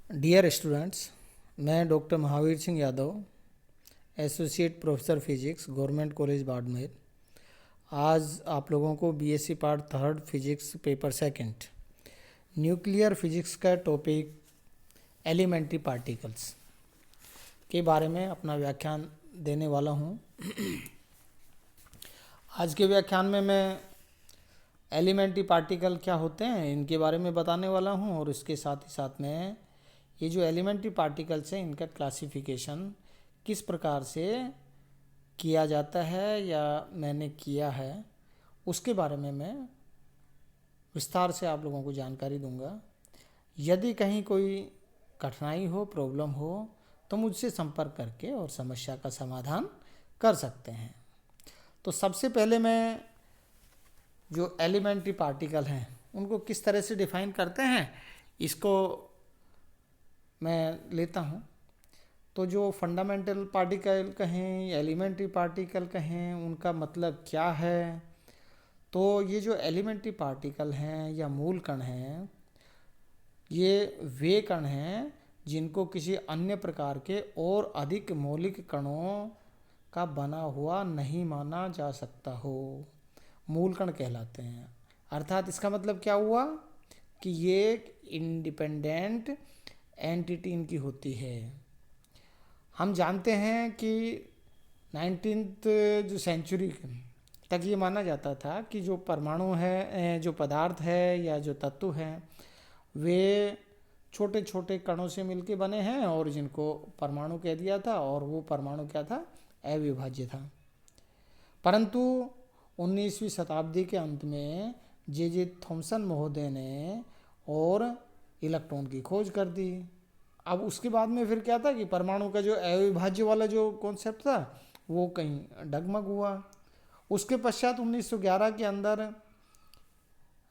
Dear students, मैं doctor Mahavir Singh Yadav, associate professor physics, government college Barmer. आज आप लोगों को BSc part third physics paper second nuclear physics का टॉपिक एलिमेंट्री पार्टिकल्स के बारे में अपना व्याख्यान देने वाला हूँ। आज के व्याख्यान में मैं एलिमेंट्री पार्टिकल क्या होते हैं इनके बारे में बताने वाला हूँ, और इसके साथ ही साथ में ये जो एलिमेंट्री पार्टिकल्स हैं इनका क्लासिफिकेशन किस प्रकार से किया जाता है या मैंने किया है उसके बारे में मैं विस्तार से आप लोगों को जानकारी दूंगा। यदि कहीं कोई कठिनाई हो, प्रॉब्लम हो, तो मुझसे संपर्क करके और समस्या का समाधान कर सकते हैं। तो सबसे पहले मैं जो एलिमेंट्री पार्टिकल हैं उनको किस तरह से डिफाइन करते हैं इसको मैं लेता हूँ। तो जो फंडामेंटल पार्टिकल कहें, एलिमेंट्री पार्टिकल कहें, उनका मतलब क्या है। तो ये जो एलिमेंट्री पार्टिकल हैं या मूल कण हैं, ये वे कण हैं जिनको किसी अन्य प्रकार के और अधिक मौलिक कणों का बना हुआ नहीं माना जा सकता हो, मूल कण कहलाते हैं। अर्थात इसका मतलब क्या हुआ कि ये इंडिपेंडेंट एंटिटी इनकी होती है। हम जानते हैं कि 19th जो सेंचुरी तक ये माना जाता था कि जो परमाणु है, जो पदार्थ है या जो तत्व हैं, वे छोटे छोटे कणों से मिलके बने हैं और जिनको परमाणु कह दिया था, और वो परमाणु क्या था, अविभाज्य था। परंतु 19वीं शताब्दी के अंत में जे थॉमसन महोदय ने और इलेक्ट्रॉन की खोज कर दी। अब उसके बाद में फिर क्या था कि परमाणु का जो अविभाज्य वाला जो कॉन्सेप्ट था वो कहीं डगमग हुआ। उसके पश्चात 1911 के अंदर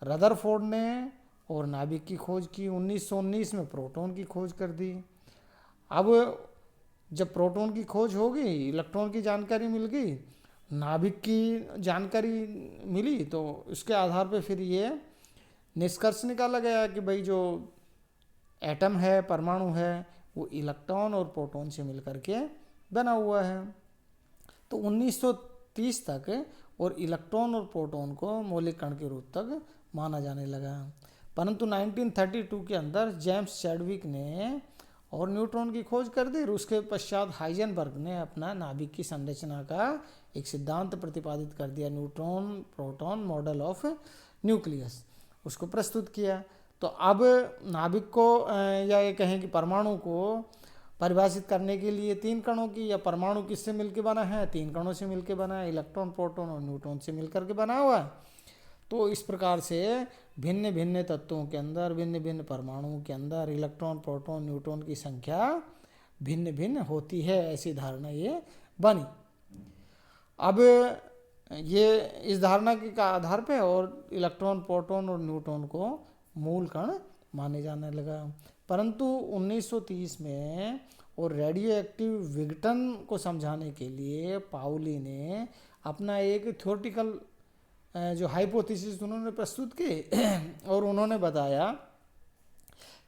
रदरफोर्ड ने और नाभिक की खोज की। 1919 में प्रोटॉन की खोज कर दी। अब जब प्रोटॉन की खोज हो गई, इलेक्ट्रॉन की जानकारी मिल गई, नाभिक की जानकारी मिली, तो उसके आधार पर फिर ये निष्कर्ष निकाला गया कि भाई जो एटम है, परमाणु है, वो इलेक्ट्रॉन और प्रोटॉन से मिलकर के बना हुआ है। तो 1930 तक और इलेक्ट्रॉन और प्रोटॉन को मौलिक कण के रूप तक माना जाने लगा। परंतु 1932 के अंदर जेम्स चैडविक ने और न्यूट्रॉन की खोज कर दी। उसके पश्चात हाइजेनबर्ग ने अपना नाभिक की संरचना का एक सिद्धांत प्रतिपादित कर दिया, neutron proton model of nucleus, उसको प्रस्तुत किया। तो अब नाभिक को या ये कहें कि परमाणु को परिभाषित करने के लिए तीन कणों की, या परमाणु किससे मिलकर बना है, तीन कणों से मिलकर बना है, इलेक्ट्रॉन प्रोटॉन और न्यूट्रॉन से मिलकर के बना हुआ है। तो इस प्रकार से भिन्न भिन्न तत्वों के अंदर, भिन्न भिन्न परमाणुओं के अंदर इलेक्ट्रॉन प्रोटॉन न्यूट्रॉन की संख्या भिन्न भिन्न होती है, ऐसी धारणा ये बनी। अब ये इस धारणा के आधार पे और इलेक्ट्रॉन प्रोटॉन और न्यूट्रॉन को मूल कण माने जाने लगा। परंतु 1930 में और रेडियो एक्टिव विघटन को समझाने के लिए पाउली ने अपना एक थ्योरेटिकल जो हाइपोथेसिस उन्होंने प्रस्तुत की और उन्होंने बताया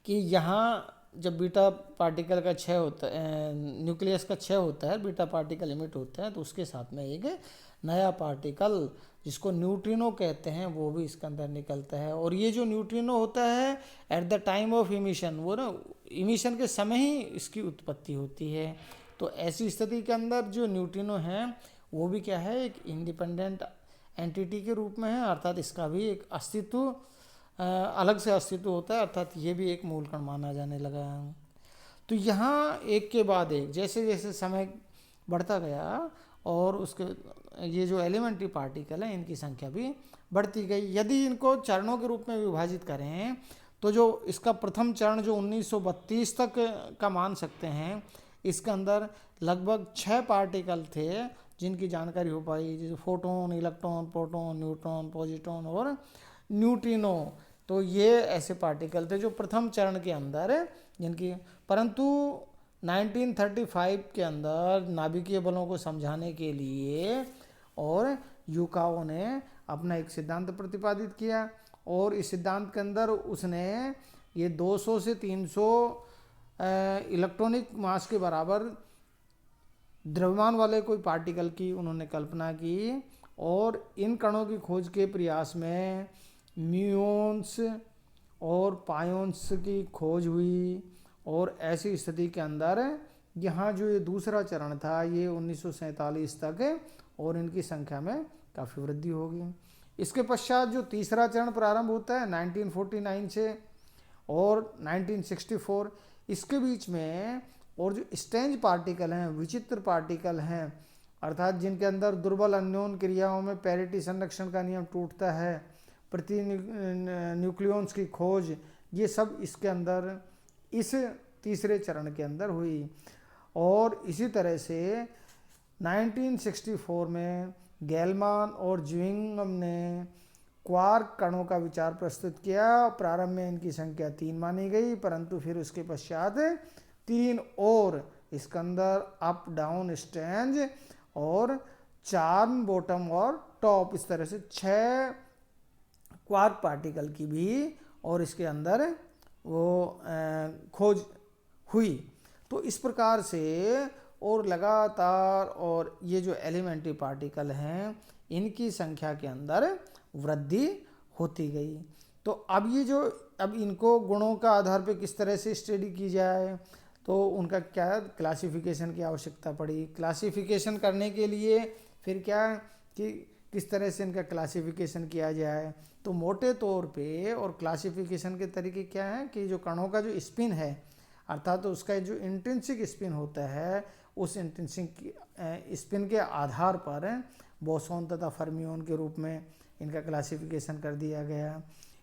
कि यहाँ जब बीटा पार्टिकल का क्षय होता है, न्यूक्लियस का क्षय होता है, बीटा पार्टिकल इमिट होता है, तो उसके साथ में एक नया पार्टिकल जिसको न्यूट्रिनो कहते हैं वो भी इसके अंदर निकलता है। और ये जो न्यूट्रिनो होता है at the time of emission, वो ना इमिशन के समय ही इसकी उत्पत्ति होती है। तो ऐसी स्थिति के अंदर जो न्यूट्रिनो है वो भी क्या है, एक इंडिपेंडेंट एंटिटी के रूप में है, अर्थात इसका भी एक अस्तित्व अलग से अस्तित्व होता है, अर्थात ये भी एक मूल कण माना जाने लगा। तो यहाँ एक के बाद एक जैसे जैसे समय बढ़ता गया और उसके ये जो एलिमेंट्री पार्टिकल हैं इनकी संख्या भी बढ़ती गई। यदि इनको चरणों के रूप में विभाजित करें तो जो इसका प्रथम चरण जो 1932 तक का मान सकते हैं, इसके अंदर लगभग 6 पार्टिकल थे जिनकी जानकारी हो पाई, जैसे photon, electron, proton, neutron, positron और न्यूट्रिनो। तो ये ऐसे पार्टिकल थे जो प्रथम चरण के अंदर जिनकी, परंतु 1935 के अंदर नाभिकीय बलों को समझाने के लिए और यूकाओ ने अपना एक सिद्धांत प्रतिपादित किया, और इस सिद्धांत के अंदर उसने ये 200 से 300 इलेक्ट्रॉनिक मास के बराबर द्रव्यमान वाले कोई पार्टिकल की उन्होंने कल्पना की, और इन कणों की खोज के प्रयास में म्यून्स और पायोन्स की खोज हुई। और ऐसी स्थिति के अंदर यहाँ जो ये दूसरा चरण था ये 1947 तक, और इनकी संख्या में काफ़ी वृद्धि होगी। इसके पश्चात जो तीसरा चरण प्रारंभ होता है 1949 से और 1964, इसके बीच में और जो स्ट्रेंज पार्टिकल हैं, विचित्र पार्टिकल हैं, अर्थात जिनके अंदर दुर्बल अन्योन क्रियाओं में पैरिटी संरक्षण का नियम टूटता है, प्रति न्यूक्लियॉन्स की खोज, ये सब इसके अंदर इस तीसरे चरण के अंदर हुई। और इसी तरह से 1964 में गैलमान और ज्विंगम ने क्वार्क कणों का विचार प्रस्तुत किया। प्रारंभ में इनकी संख्या 3 मानी गई, परंतु फिर उसके पश्चात 3 और इसके अंदर अप डाउन स्ट्रेंज और 4 बॉटम और टॉप, इस तरह से 6 क्वार्क पार्टिकल की भी और इसके अंदर वो खोज हुई। तो इस प्रकार से और लगातार और ये जो एलिमेंट्री पार्टिकल हैं इनकी संख्या के अंदर वृद्धि होती गई। तो अब इनको गुणों का आधार पे किस तरह से स्टडी की जाए, तो उनका क्या क्लासिफिकेशन की आवश्यकता पड़ी। क्लासिफिकेशन करने के लिए फिर क्या कि किस तरह से इनका क्लासिफिकेशन किया जाए, तो मोटे तौर पे और क्लासिफिकेशन के तरीके क्या हैं कि जो कणों का जो स्पिन है, अर्थात तो उसका जो इंट्रिंसिक स्पिन होता है, उस इंट्रिंसिक स्पिन के आधार पर बोसोन तथा फर्मियोन के रूप में इनका क्लासिफिकेशन कर दिया गया।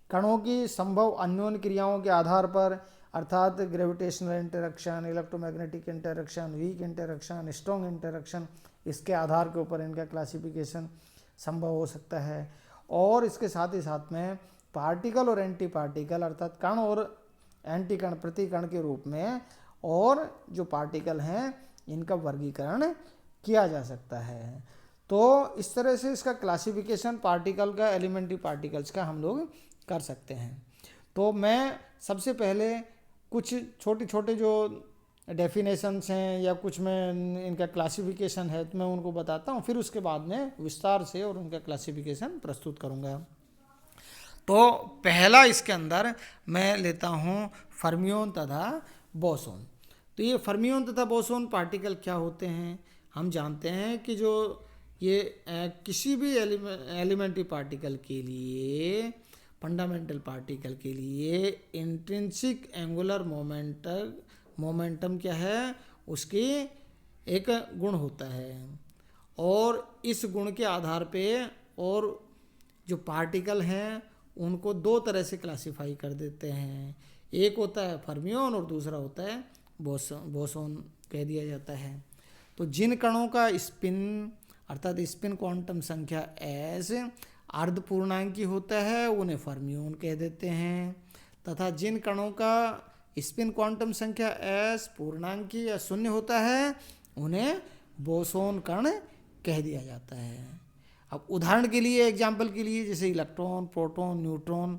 कणों की संभव अन्योन्य क्रियाओं के आधार पर, अर्थात gravitational interaction, electromagnetic interaction, weak interaction, strong interaction, इसके आधार के ऊपर इनका क्लासिफिकेशन संभव हो सकता है। और इसके साथ ही साथ में पार्टिकल और एंटी पार्टिकल, अर्थात कण और एंटी कण, प्रति कण के रूप में और जो पार्टिकल हैं इनका वर्गीकरण किया जा सकता है। तो इस तरह से इसका क्लासिफिकेशन पार्टिकल का, एलिमेंट्री पार्टिकल्स का हम लोग कर सकते हैं। तो मैं सबसे पहले कुछ छोटे छोटे जो डेफिनेशंस हैं या कुछ में इनका क्लासिफिकेशन है तो मैं उनको बताता हूँ, फिर उसके बाद में विस्तार से और उनका क्लासिफिकेशन प्रस्तुत करूँगा। तो पहला इसके अंदर मैं लेता हूँ फर्मियोन तथा बोसोन। तो ये फर्मियोन तथा बोसोन पार्टिकल क्या होते हैं, हम जानते हैं कि जो ये किसी भी एलिमेंट्री पार्टिकल के लिए, फंडामेंटल पार्टिकल के लिए इंट्रिंसिक एंगुलर मोमेंटम क्या है, उसकी एक गुण होता है। और इस गुण के आधार पे और जो पार्टिकल हैं उनको दो तरह से क्लासिफाई कर देते हैं, एक होता है फर्मियोन और दूसरा होता है बोसोन कह दिया जाता है। तो जिन कणों का स्पिन, अर्थात स्पिन क्वांटम संख्या एस अर्धपूर्णांकी होता है उन्हें फर्मियोन कह देते हैं, तथा जिन कणों का स्पिन क्वांटम संख्या एस पूर्णांकी या शून्य होता है उन्हें बोसोन कण कह दिया जाता है। अब उदाहरण के लिए, एग्जाम्पल के लिए, जैसे इलेक्ट्रॉन, प्रोटॉन, न्यूट्रॉन,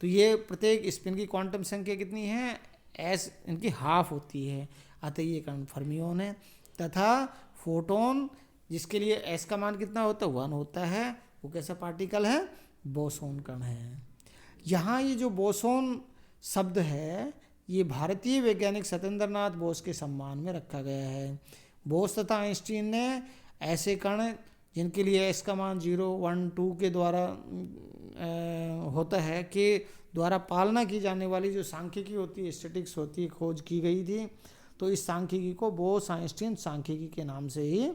तो ये प्रत्येक स्पिन की क्वांटम संख्या कितनी है, एस इनकी हाफ होती है, अतः ये कण फर्मियोन है। तथा फोटोन जिसके लिए एस का मान कितना होता है, 1 होता है, वो कैसा पार्टिकल है, बोसोन कण है। यहाँ ये जो बोसोन शब्द है ये भारतीय वैज्ञानिक सत्येंद्रनाथ बोस के सम्मान में रखा गया है। बोस तथा आइंस्टीन ने ऐसे कण जिनके लिए एस का मान 0, 1, 2 के द्वारा होता है के द्वारा पालना की जाने वाली जो सांख्यिकी होती है, स्टैटिक्स होती है, खोज की गई थी। तो इस सांख्यिकी को बोस आइंस्टीन सांख्यिकी के नाम से ही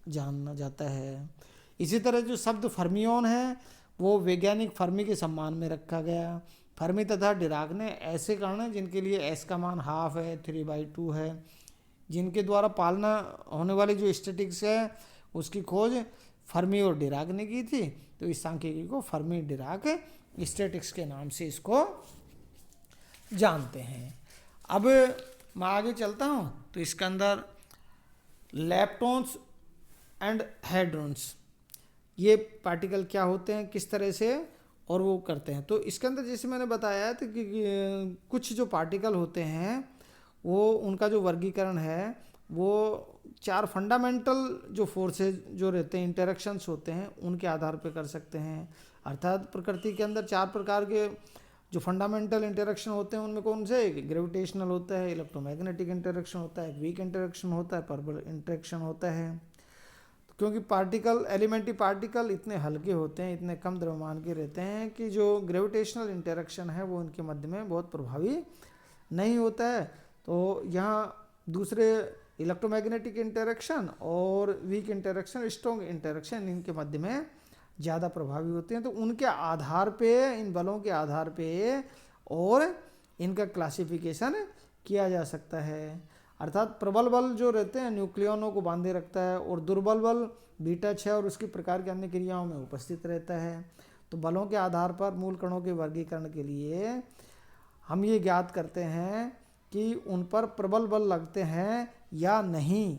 जाना जाता है। इसी तरह जो शब्द फर्मियोन है वो वैज्ञानिक फर्मी के सम्मान में रखा गया। फर्मी तथा डिराक ने ऐसे कण हैं जिनके लिए एस का मान हाफ है, 3/2 है, जिनके द्वारा पालना होने वाली जो स्टैटिक्स है उसकी खोज फर्मी और डिराक ने की थी। तो इस सांख्यिकी को फर्मी डिराक स्टैटिक्स के नाम से इसको जानते हैं। अब मैं आगे चलता हूँ तो इसके अंदर लेप्टॉन्स एंड हेड्रॉन्स, ये पार्टिकल क्या होते हैं, किस तरह से और वो करते हैं। तो इसके अंदर जैसे मैंने बताया था कि कुछ जो पार्टिकल होते हैं वो उनका जो वर्गीकरण है वो 4 फंडामेंटल जो फोर्सेज जो रहते हैं, इंटरेक्शंस होते हैं, उनके आधार पे कर सकते हैं। अर्थात प्रकृति के अंदर 4 प्रकार के जो फंडामेंटल इंटरेक्शन होते हैं उनमें कौन से, ग्रेविटेशनल होता है, इलेक्ट्रोमैग्नेटिक इंटरेक्शन होता है, वीक इंटरेक्शन होता है, परबल इंटरेक्शन होता है। क्योंकि पार्टिकल, एलिमेंट्री पार्टिकल इतने हल्के होते हैं, इतने कम द्रव्यमान के रहते हैं कि जो ग्रेविटेशनल इंटरेक्शन है वो उनके मध्य में बहुत प्रभावी नहीं होता है। तो यहाँ दूसरे इलेक्ट्रोमैग्नेटिक इंटरेक्शन और वीक इंटरेक्शन, स्ट्रॉन्ग इंटरेक्शन, इनके मध्य में ज़्यादा प्रभावी होते हैं। तो उनके आधार पे, इन बलों के आधार पे और इनका क्लासिफिकेशन किया जा सकता है। अर्थात प्रबल बल जो रहते हैं न्यूक्लियनों को बांधे रखता है और दुर्बल बल बीटा 6 और उसकी प्रकार के अन्य क्रियाओं में उपस्थित रहता है। तो बलों के आधार पर मूल कणों के वर्गीकरण के लिए हम ये ज्ञात करते हैं कि उन पर प्रबल बल लगते हैं या नहीं,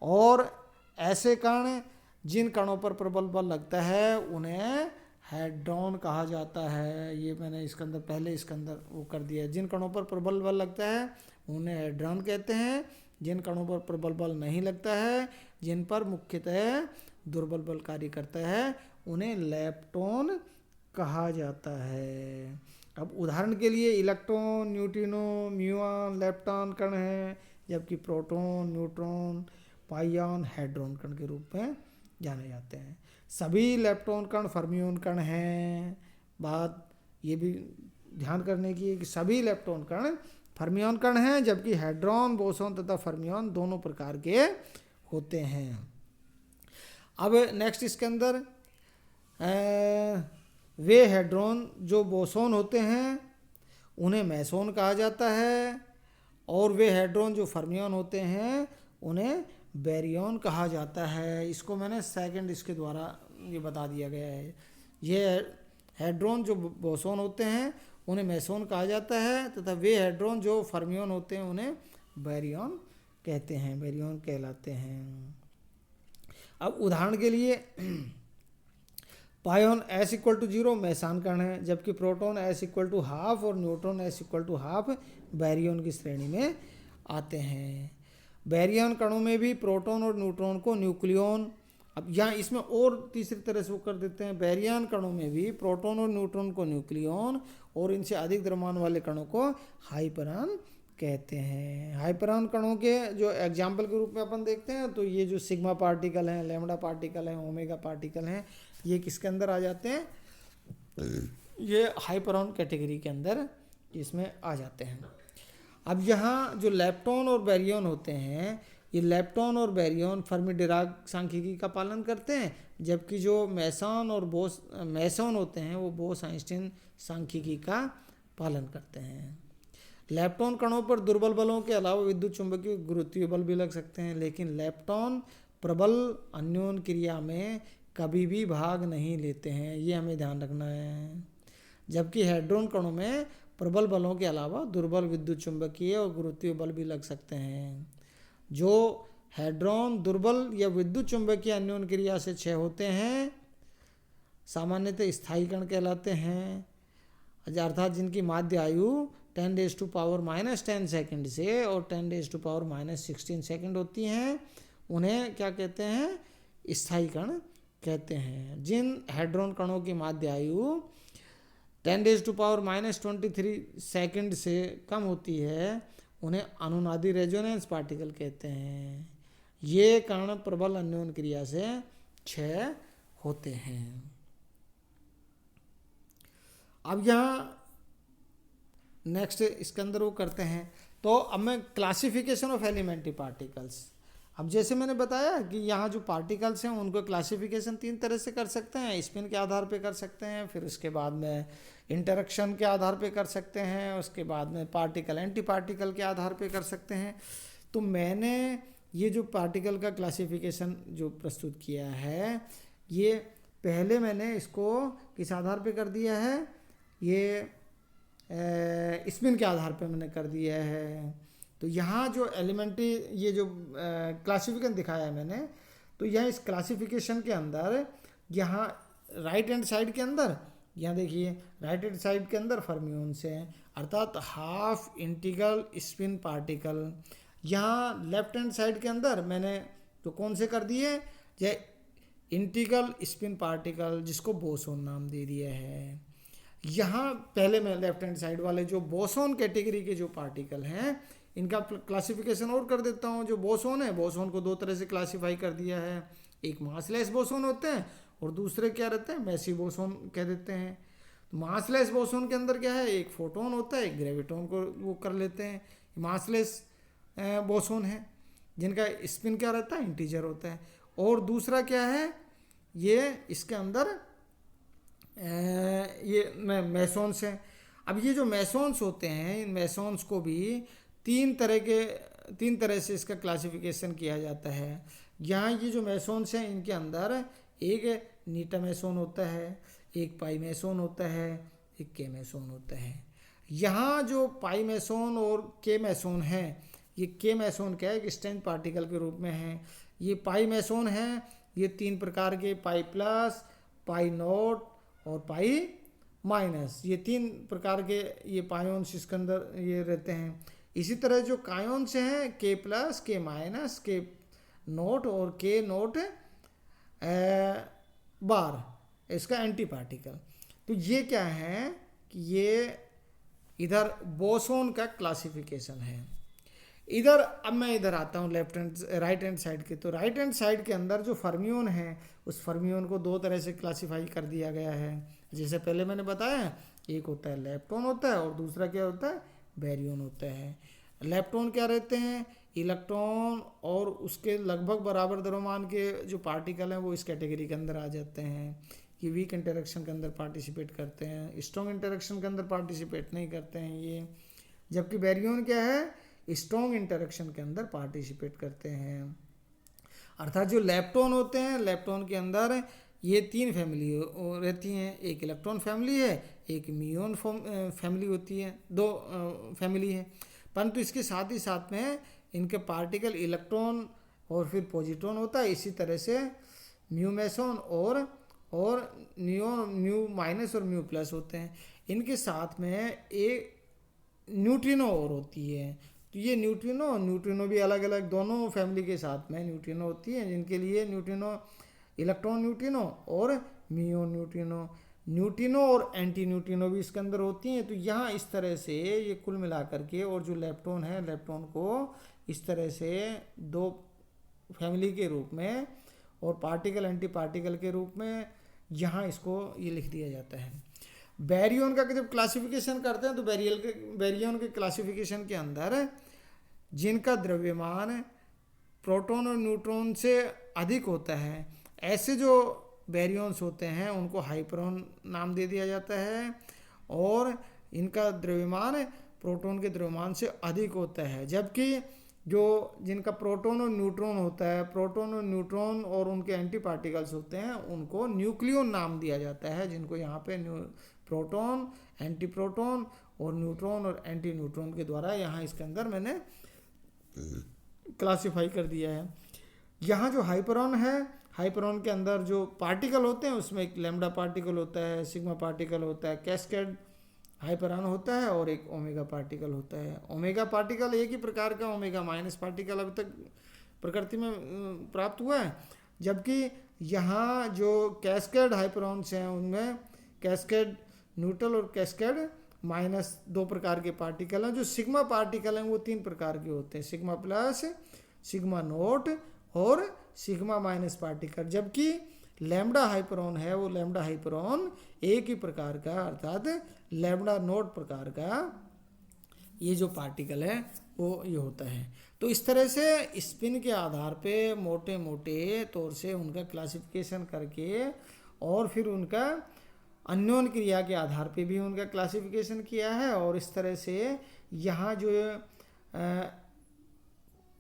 और ऐसे कण जिन कणों पर प्रबल बल लगता है उन्हें हेड्रॉन कहा जाता है। ये मैंने इसके अंदर पहले इसके अंदर वो कर दिया है। जिन कणों पर प्रबल बल लगता है उन्हें हेड्रॉन कहते हैं। जिन कणों पर प्रबल बल नहीं लगता है, जिन पर मुख्यतः दुर्बल बल कार्य करता है, उन्हें लेप्टॉन कहा जाता है। अब उदाहरण के लिए इलेक्ट्रॉन, न्यूट्रिनो, म्यूऑन, लेप्टॉन कण हैं, जबकि प्रोटॉन, न्यूट्रॉन, पाइऑन हेड्रॉन कण के रूप में जाने जाते हैं। सभी लेप्टॉन कण फर्मियोन कण हैं। बात ये भी ध्यान करने की है कि सभी लेप्टॉन कण फर्मियोन कण हैं, जबकि हेड्रॉन, बोसॉन तथा फर्मियोन दोनों प्रकार के होते हैं। अब नेक्स्ट इसके अंदर वे हेड्रॉन जो बोसॉन होते हैं उन्हें मेसॉन कहा जाता है, और वे हेड्रॉन जो फर्मियोन होते हैं उन्हें बैरियन कहा जाता है। इसको मैंने सेकंड इसके द्वारा ये बता दिया गया है। ये हेड्रॉन जो बोसॉन होते हैं उन्हें मेसॉन कहा जाता है, तथा वे हेड्रॉन जो फर्मियोन होते हैं उन्हें बैरियन कहते हैं, बैरियन कहलाते हैं। अब उदाहरण के लिए पायोन S=0 मेसान कण है, जबकि प्रोटॉन S=½ और न्यूट्रॉन S=½ बैरियन की श्रेणी में आते हैं। बैरियन कणों में भी प्रोटॉन और न्यूट्रॉन को न्यूक्लियन, अब यहाँ इसमें और तीसरी तरह से वो कर देते हैं, बैरियन कणों में भी प्रोटॉन और न्यूट्रॉन को न्यूक्लियन और इनसे अधिक द्रव्यमान वाले कणों को हाइपरॉन कहते हैं। हाइपरॉन कणों के जो एग्जाम्पल के रूप में अपन देखते हैं तो ये जो सिग्मा पार्टिकल हैं, लैम्डा पार्टिकल हैं, ओमेगा पार्टिकल हैं, ये किसके अंदर आ जाते हैं, ये हाइपरॉन कैटेगरी के अंदर इसमें आ जाते हैं। अब यहाँ जो लेप्टॉन और बैरियन होते हैं, ये लेप्टॉन और बैरियन फर्मी डिराक सांख्यिकी का पालन करते हैं, जबकि जो मेसॉन और मेसॉन होते हैं वो बोस आइंस्टीन सांख्यिकी का पालन करते हैं। लेप्टॉन कणों पर दुर्बल बलों के अलावा विद्युत चुंबकीय गुरुत्वीय बल भी लग सकते हैं, लेकिन लेप्टॉन प्रबल अन्योन क्रिया में कभी भी भाग नहीं लेते हैं, ये हमें ध्यान रखना है। जबकि हेड्रॉन कणों में प्रबल बलों के अलावा दुर्बल विद्युत चुंबकीय और गुरुत्वीय बल भी लग सकते हैं। जो हेड्रॉन दुर्बल या विद्युत चुंबकीय अन्योन क्रिया से क्षय होते हैं सामान्यतः स्थायी कण कहलाते हैं, अर्थात जिनकी माध्य आयु 10⁻⁻10 सेकंड से और 10⁻⁻16 सेकंड होती हैं, उन्हें क्या कहते हैं, स्थायी कण कहते हैं। जिन हेड्रॉन कणों की माध्य आयु 10⁻⁻23 सेकंड से कम होती है उन्हें अनुनादी रेजोनेंस पार्टिकल कहते हैं। ये कण प्रबल अन्योन क्रिया से क्षय होते हैं। अब यहाँ नेक्स्ट इसके अंदर वो करते हैं, तो अब मैं क्लासिफिकेशन ऑफ एलिमेंट्री पार्टिकल्स, अब जैसे मैंने बताया कि यहाँ जो पार्टिकल्स हैं उनको क्लासिफिकेशन 3 तरह से कर सकते हैं। स्पिन के आधार पे कर सकते हैं, फिर उसके बाद में इंटरेक्शन के आधार पे कर सकते हैं, उसके बाद में पार्टिकल एंटी पार्टिकल के आधार पे कर सकते हैं। तो मैंने ये जो पार्टिकल का क्लासिफिकेशन जो प्रस्तुत किया है, ये पहले मैंने इसको किस आधार पे कर दिया है, ये स्पिन के आधार पे मैंने कर दिया है। तो यहाँ जो एलिमेंट्री ये जो क्लासिफिकेशन दिखाया है मैंने, तो यह इस क्लासिफिकेशन के अंदर यहाँ राइट हैंड साइड के अंदर, यहाँ देखिए राइट हैंड साइड के अंदर फर्मियोन्स हैं अर्थात हाफ इंटीग्रल स्पिन पार्टिकल। यहाँ लेफ्ट हैंड साइड के अंदर मैंने तो कौन से कर दिए, ये इंटीग्रल स्पिन पार्टिकल जिसको बोसोन नाम दे दिया है। यहाँ पहले मैं लेफ्ट हैंड साइड वाले जो बोसोन कैटेगरी के जो पार्टिकल हैं इनका क्लासिफिकेशन और कर देता हूँ। जो बोसोन है, बोसोन को दो तरह से क्लासीफाई कर दिया है, एक मासलेस बोसोन होते हैं और दूसरे क्या रहते हैं, मैसी बोसोन कह देते हैं। तो मासलेस बोसोन के अंदर क्या है, एक फोटोन होता है, एक ग्रेविटोन को वो कर लेते हैं। मासलेस बोसोन है जिनका स्पिन क्या रहता है, इंटीजर होता है। और दूसरा क्या है, ये इसके अंदर ये मेसोन्स हैं। अब ये जो मेसोन्स होते हैं, इन मेसोन्स को भी तीन तरह से इसका क्लासिफिकेशन किया जाता है। यहाँ ये जो मेसोन्स हैं इनके अंदर एक नीटा मेसोन होता है, एक पाई मेसोन होता है, एक के मेसोन होता है। यहाँ जो पाई मेसोन और के मेसोन है, ये के मेसोन क्या है, एक स्ट्रेंथ पार्टिकल के रूप में है। ये पाई मेसोन है, ये तीन प्रकार के, पाई प्लस, पाई नॉट और पाई माइनस, ये तीन प्रकार के ये पायोन्स इसके अंदर ये रहते हैं। इसी तरह जो कायोन्स हैं, के प्लस, के माइनस, के नोट और के नोट बार, इसका एंटी पार्टिकल। तो ये क्या है कि ये इधर बोसोन का क्लासिफिकेशन है। इधर अब मैं इधर आता हूँ राइट हैंड साइड के। तो राइट हैंड साइड के अंदर जो फर्मियोन है, उस फर्मियोन को दो तरह से क्लासिफाई कर दिया गया है। जैसे पहले मैंने बताया, एक होता है लेप्टोन होता है और दूसरा क्या होता है, बैरियन होता है। लेप्टोन क्या रहते हैं, इलेक्ट्रॉन और उसके लगभग बराबर द्रव्यमान के जो पार्टिकल हैं वो इस कैटेगरी के अंदर आ जाते हैं। ये वीक इंटरेक्शन के अंदर पार्टिसिपेट करते हैं, स्ट्रॉन्ग इंटरेक्शन के अंदर पार्टिसिपेट नहीं करते हैं ये। जबकि बैरियन क्या है, स्ट्रॉन्ग इंटरेक्शन के अंदर पार्टिसिपेट करते हैं। अर्थात जो लेप्टोन होते हैं, लेप्टोन के अंदर ये तीन फैमिली रहती हैं, एक इलेक्ट्रॉन फैमिली है, एक म्यून फैमिली होती है, दो फैमिली है। परंतु इसके साथ ही साथ में इनके पार्टिकल इलेक्ट्रॉन और फिर पॉजिट्रॉन होता है। इसी तरह से म्यू मेसोन और म्यू माइनस और म्यू प्लस होते हैं। इनके साथ में एक न्यूट्रिनो और होती है। तो ये न्यूट्रिनो भी अलग अलग दोनों फैमिली के साथ में न्यूट्रिनो होती है, जिनके लिए न्यूट्रिनो, इलेक्ट्रॉन न्यूट्रिनो और म्यून न्यूट्रिनो और एंटी न्यूट्रिनो भी इसके अंदर होती हैं। तो यहाँ इस तरह से ये कुल मिलाकर के, और जो लेप्टोन है, लेप्टोन को इस तरह से दो फैमिली के रूप में और पार्टिकल एंटी पार्टिकल के रूप में यहाँ इसको ये लिख दिया जाता है। बैरियन का जब क्लासिफिकेशन करते हैं तो बैरियन के क्लासिफिकेशन के अंदर जिनका द्रव्यमान प्रोटॉन और न्यूट्रॉन से अधिक होता है, ऐसे जो बैरियंस होते हैं उनको हाइपरॉन नाम दे दिया जाता है। और इनका द्रव्यमान प्रोटॉन के द्रव्यमान से अधिक होता है। जबकि जो जिनका प्रोटॉन और न्यूट्रॉन होता है, प्रोटॉन और न्यूट्रॉन और उनके एंटी पार्टिकल्स होते हैं, उनको न्यूक्लियन नाम दिया जाता है। जिनको यहाँ पे प्रोटॉन, एंटी प्रोटॉन और न्यूट्रॉन और एंटी न्यूट्रॉन के द्वारा यहाँ इसके अंदर मैंने क्लासिफाई कर दिया है। यहाँ जो हाइपरॉन है, हाइपरॉन के अंदर जो पार्टिकल होते हैं उसमें एक लैम्डा पार्टिकल होता है, सिग्मा पार्टिकल होता है, कैस्केड हाइपरॉन होता है और एक ओमेगा पार्टिकल होता है। ओमेगा पार्टिकल एक ही प्रकार का ओमेगा माइनस पार्टिकल अभी तक प्रकृति में प्राप्त हुआ है। जबकि यहाँ जो कैस्केड हाइपरॉन्स हैं उनमें कैस्केड न्यूट्रल और कैस्केड माइनस दो प्रकार के पार्टिकल हैं। जो सिग्मा पार्टिकल हैं वो तीन प्रकार के होते हैं, सिग्मा प्लस, सिग्मा नोट और सिग्मा माइनस पार्टिकल। जबकि लैम्डा हाइपरॉन है, वो लैम्डा हाइपरॉन एक ही प्रकार का, अर्थात लैम्डा नोट प्रकार का ये जो पार्टिकल है वो ये होता है। तो इस तरह से स्पिन के आधार पे मोटे मोटे तौर से उनका क्लासिफिकेशन करके और फिर उनका अन्योन क्रिया के आधार पे भी उनका क्लासिफिकेशन किया है। और इस तरह से यहाँ जो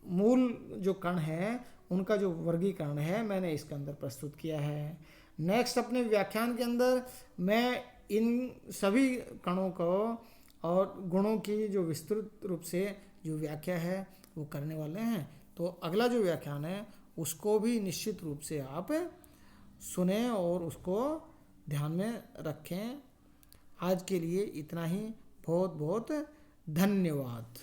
मूल जो कण है उनका जो वर्गीकरण है मैंने इसके अंदर प्रस्तुत किया है। नेक्स्ट अपने व्याख्यान के अंदर मैं इन सभी कणों को और गुणों की जो विस्तृत रूप से जो व्याख्या है वो करने वाले हैं। तो अगला जो व्याख्यान है उसको भी निश्चित रूप से आप सुने और उसको ध्यान में रखें। आज के लिए इतना ही। बहुत बहुत धन्यवाद।